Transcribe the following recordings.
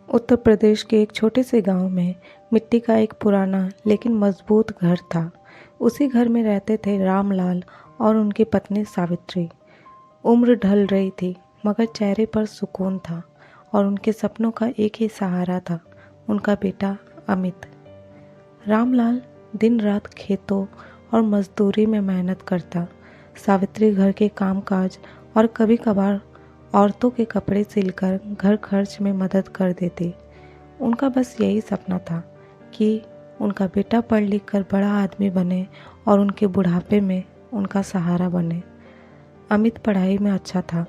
उत्तर प्रदेश के एक छोटे से गांव में मिट्टी का एक पुराना लेकिन मजबूत घर था। उसी घर में रहते थे रामलाल और उनकी पत्नी सावित्री। उम्र ढल रही थी मगर चेहरे पर सुकून था और उनके सपनों का एक ही सहारा था, उनका बेटा अमित। रामलाल दिन रात खेतों और मजदूरी में मेहनत करता। सावित्री घर के कामकाज और कभी कभार औरतों के कपड़े सिलकर घर खर्च में मदद कर देती। उनका बस यही सपना था कि उनका बेटा पढ़ लिख कर बड़ा आदमी बने और उनके बुढ़ापे में उनका सहारा बने। अमित पढ़ाई में अच्छा था।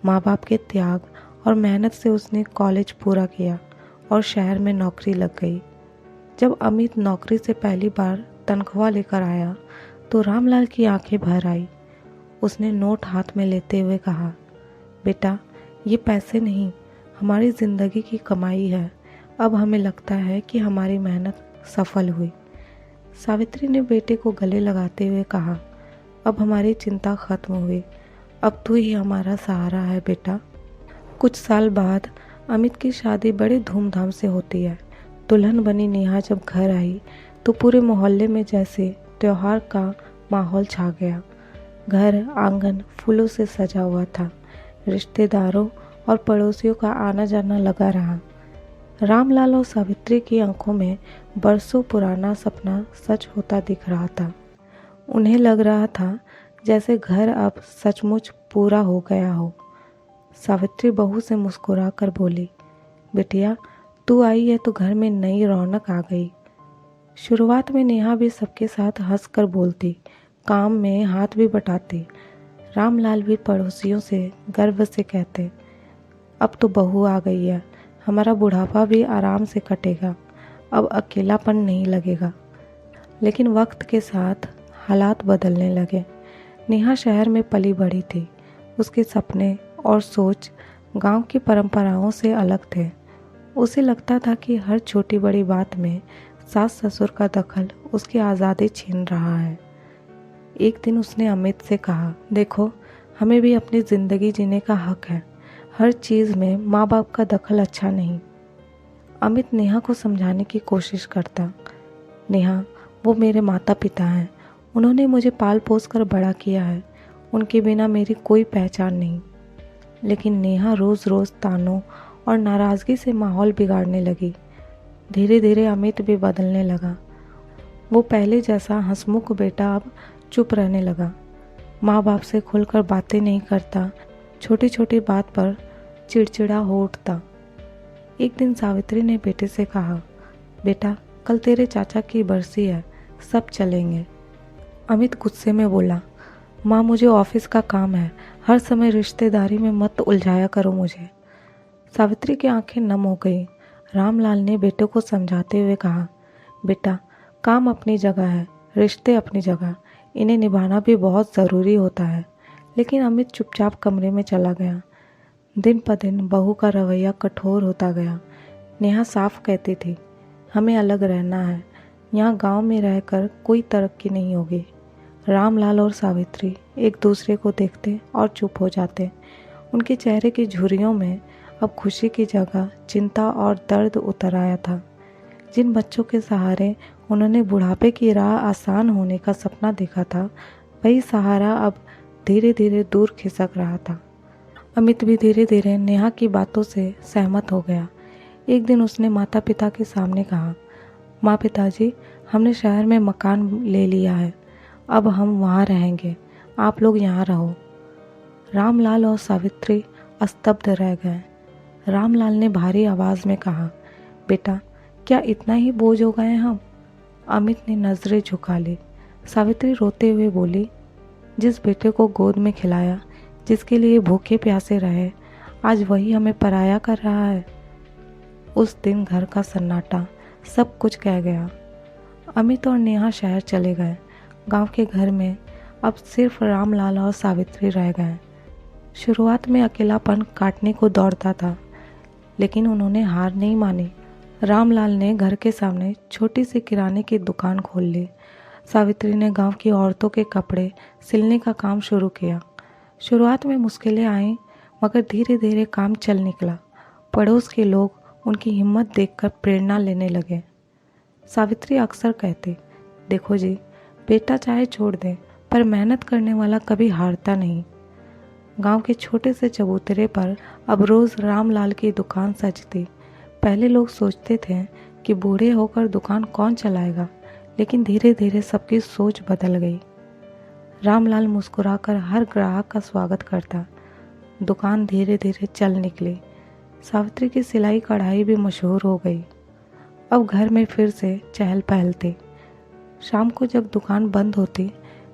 माँ बाप के त्याग और मेहनत से उसने कॉलेज पूरा किया और शहर में नौकरी लग गई। जब अमित नौकरी से पहली बार तनख्वाह लेकर आया तो रामलाल की आंखें भर आई। उसने नोट हाथ में लेते हुए कहा, बेटा, ये पैसे नहीं, हमारी ज़िंदगी की कमाई है। अब हमें लगता है कि हमारी मेहनत सफल हुई। सावित्री ने बेटे को गले लगाते हुए कहा, अब हमारी चिंता खत्म हुई। अब तू ही हमारा सहारा है बेटा। कुछ साल बाद अमित की शादी बड़े धूमधाम से होती है। दुल्हन बनी नेहा जब घर आई तो पूरे मोहल्ले में जैसे त्योहार का माहौल छा गया। घर आंगन फूलों से सजा हुआ था। रिश्तेदारों और पड़ोसियों का आना जाना लगा रहा। रामलाल और सावित्री की आंखों में बरसों पुराना सपना सच होता दिख रहा था। उन्हें लग रहा था जैसे घर अब सचमुच पूरा हो गया हो। सावित्री बहू से मुस्कुरा कर बोली, बिटिया, तू आई है तो घर में नई रौनक आ गई। शुरुआत में नेहा भी सबके साथ हंसकर बोलती, काम में हाथ भी बटाती। रामलाल भी पड़ोसियों से गर्व से कहते, अब तो बहू आ गई है, हमारा बुढ़ापा भी आराम से कटेगा, अब अकेलापन नहीं लगेगा। लेकिन वक्त के साथ हालात बदलने लगे। नेहा शहर में पली बढ़ी थी। उसके सपने और सोच गांव की परंपराओं से अलग थे। उसे लगता था कि हर छोटी बड़ी बात में सास ससुर का दखल उसकी आज़ादी छीन रहा है। एक दिन उसने अमित से कहा, देखो, हमें भी अपनी ज़िंदगी जीने का हक है। हर चीज़ में माँ बाप का दखल अच्छा नहीं। अमित नेहा को समझाने की कोशिश करता, नेहा, वो मेरे माता पिता हैं। उन्होंने मुझे पाल पोस कर बड़ा किया है। उनके बिना मेरी कोई पहचान नहीं। लेकिन नेहा रोज़ रोज़ तानों और नाराज़गी से माहौल बिगाड़ने लगी। धीरे धीरे अमित भी बदलने लगा। वो पहले जैसा हंसमुख बेटा अब चुप रहने लगा। माँ बाप से खुलकर बातें नहीं करता। छोटी छोटी बात पर चिड़चिड़ा हो उठता। एक दिन सावित्री ने बेटे से कहा, बेटा, कल तेरे चाचा की बरसी है, सब चलेंगे। अमित गुस्से में बोला, माँ, मुझे ऑफिस का काम है, हर समय रिश्तेदारी में मत उलझाया करो मुझे। सावित्री की आंखें नम हो गई। रामलाल ने बेटे को समझाते हुए कहा, बेटा, काम अपनी जगह है, रिश्ते अपनी जगह, इन्हें निभाना भी बहुत ज़रूरी होता है। लेकिन अमित चुपचाप कमरे में चला गया। दिन ब दिन बहू का रवैया कठोर होता गया। नेहा साफ कहती थी, हमें अलग रहना है, यहाँ गांव में रहकर कोई तरक्की नहीं होगी। रामलाल और सावित्री एक दूसरे को देखते और चुप हो जाते। उनके चेहरे की झुर्रियों में अब खुशी की जगह चिंता और दर्द उतर आया था। जिन बच्चों के सहारे उन्होंने बुढ़ापे की राह आसान होने का सपना देखा था, वही सहारा अब धीरे धीरे दूर खिसक रहा था। अमित भी धीरे धीरे नेहा की बातों से सहमत हो गया। एक दिन उसने माता पिता के सामने कहा, माँ, पिताजी, हमने शहर में मकान ले लिया है, अब हम वहाँ रहेंगे, आप लोग यहाँ रहो। रामलाल और सावित्री स्तब्ध रह गए। रामलाल ने भारी आवाज़ में कहा, बेटा, क्या इतना ही बोझ हो गए हम? अमित ने नज़रें झुका ली। सावित्री रोते हुए बोली, जिस बेटे को गोद में खिलाया, जिसके लिए भूखे प्यासे रहे, आज वही हमें पराया कर रहा है। उस दिन घर का सन्नाटा सब कुछ कह गया। अमित और नेहा शहर चले गए। गांव के घर में अब सिर्फ रामलाल और सावित्री रह गए। शुरुआत में अकेलापन काटने को दौड़ता था, लेकिन उन्होंने हार नहीं मानी। रामलाल ने घर के सामने छोटी सी किराने की दुकान खोल ली। सावित्री ने गांव की औरतों के कपड़े सिलने का काम शुरू किया। शुरुआत में मुश्किलें आईं, मगर धीरे धीरे काम चल निकला। पड़ोस के लोग उनकी हिम्मत देखकर प्रेरणा लेने लगे। सावित्री अक्सर कहती, देखो जी, बेटा चाहे छोड़ दे पर मेहनत करने वाला कभी हारता नहीं। गांव के छोटे से चबूतरे पर अब रोज़ रामलाल की दुकान सजती। पहले लोग सोचते थे कि बूढ़े होकर दुकान कौन चलाएगा, लेकिन धीरे धीरे सबकी सोच बदल गई। रामलाल मुस्कुराकर हर ग्राहक का स्वागत करता। दुकान धीरे धीरे चल निकली। सावित्री की सिलाई कढ़ाई भी मशहूर हो गई। अब घर में फिर से चहल पहल थी। शाम को जब दुकान बंद होती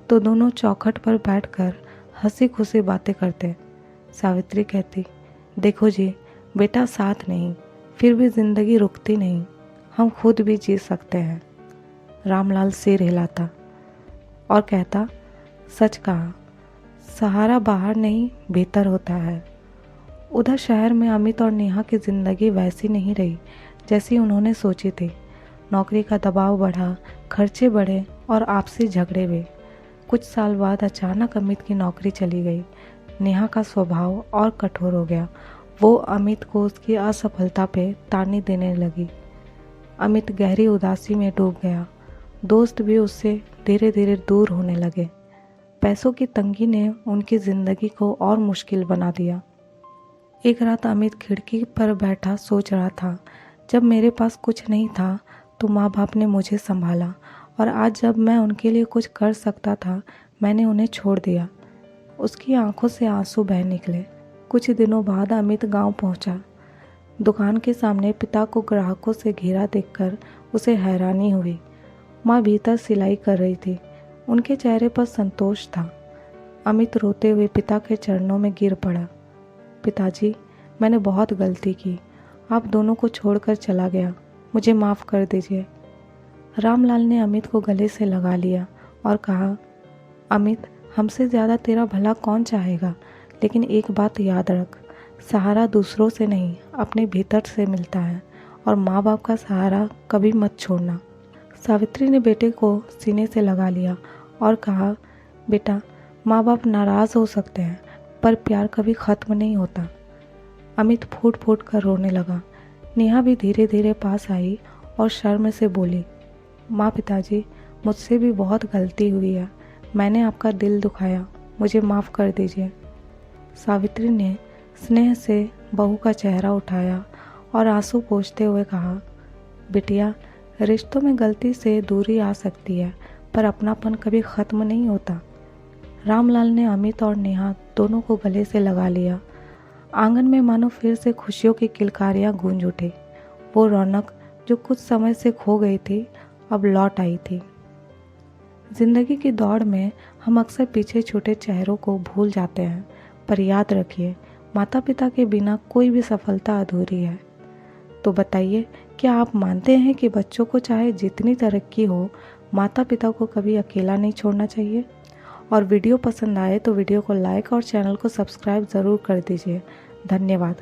तो दोनों चौखट पर बैठकर हंसी खुशी बातें करते। सावित्री कहती, देखो जी, बेटा साथ नहीं, फिर भी जिंदगी रुकती नहीं, हम खुद भी जी सकते हैं। रामलाल सिर हिलाता और कहता, सच कहा, सहारा बाहर नहीं भीतर होता है। उधर शहर में अमित और नेहा की ज़िंदगी वैसी नहीं रही जैसी उन्होंने सोची थी। नौकरी का दबाव बढ़ा, खर्चे बढ़े और आपसी झगड़े हुए। कुछ साल बाद अचानक अमित की नौकरी चली गई। नेहा का स्वभाव और कठोर हो गया। वो अमित को उसकी असफलता पे ताने देने लगी। अमित गहरी उदासी में डूब गया। दोस्त भी उससे धीरे धीरे दूर होने लगे। पैसों की तंगी ने उनकी ज़िंदगी को और मुश्किल बना दिया। एक रात अमित खिड़की पर बैठा सोच रहा था, जब मेरे पास कुछ नहीं था तो माँ बाप ने मुझे संभाला, और आज जब मैं उनके लिए कुछ कर सकता था मैंने उन्हें छोड़ दिया। उसकी आंखों से आंसू बह निकले। कुछ दिनों बाद अमित गांव पहुंचा। दुकान के सामने पिता को ग्राहकों से घिरा देखकर उसे हैरानी हुई। माँ भीतर सिलाई कर रही थी। उनके चेहरे पर संतोष था। अमित रोते हुए पिता के चरणों में गिर पड़ा। पिताजी, मैंने बहुत गलती की, आप दोनों को छोड़कर चला गया, मुझे माफ़ कर दीजिए। रामलाल ने अमित को गले से लगा लिया और कहा, अमित, हमसे ज़्यादा तेरा भला कौन चाहेगा, लेकिन एक बात याद रख, सहारा दूसरों से नहीं अपने भीतर से मिलता है, और माँ बाप का सहारा कभी मत छोड़ना। सावित्री ने बेटे को सीने से लगा लिया और कहा, बेटा, माँ बाप नाराज़ हो सकते हैं पर प्यार कभी ख़त्म नहीं होता। अमित फूट फूट कर रोने लगा। नेहा भी धीरे धीरे पास आई और शर्म से बोली, माँ, पिताजी, मुझसे भी बहुत गलती हुई है, मैंने आपका दिल दुखाया, मुझे माफ़ कर दीजिए। सावित्री ने स्नेह से बहू का चेहरा उठाया और आंसू पोंछते हुए कहा, बिटिया, रिश्तों में गलती से दूरी आ सकती है पर अपनापन कभी ख़त्म नहीं होता। रामलाल ने अमित और नेहा दोनों को गले से लगा लिया। आंगन में मानो फिर से खुशियों की किलकारियाँ गूंज उठी। वो रौनक जो कुछ समय से खो गई थी अब लौट आई थी। जिंदगी की दौड़ में हम अक्सर पीछे छूटे चेहरों को भूल जाते हैं, पर याद रखिए, माता पिता के बिना कोई भी सफलता अधूरी है। तो बताइए, क्या आप मानते हैं कि बच्चों को चाहे जितनी तरक्की हो, माता पिता को कभी अकेला नहीं छोड़ना चाहिए? और वीडियो पसंद आए तो वीडियो को लाइक और चैनल को सब्सक्राइब ज़रूर कर दीजिए। धन्यवाद।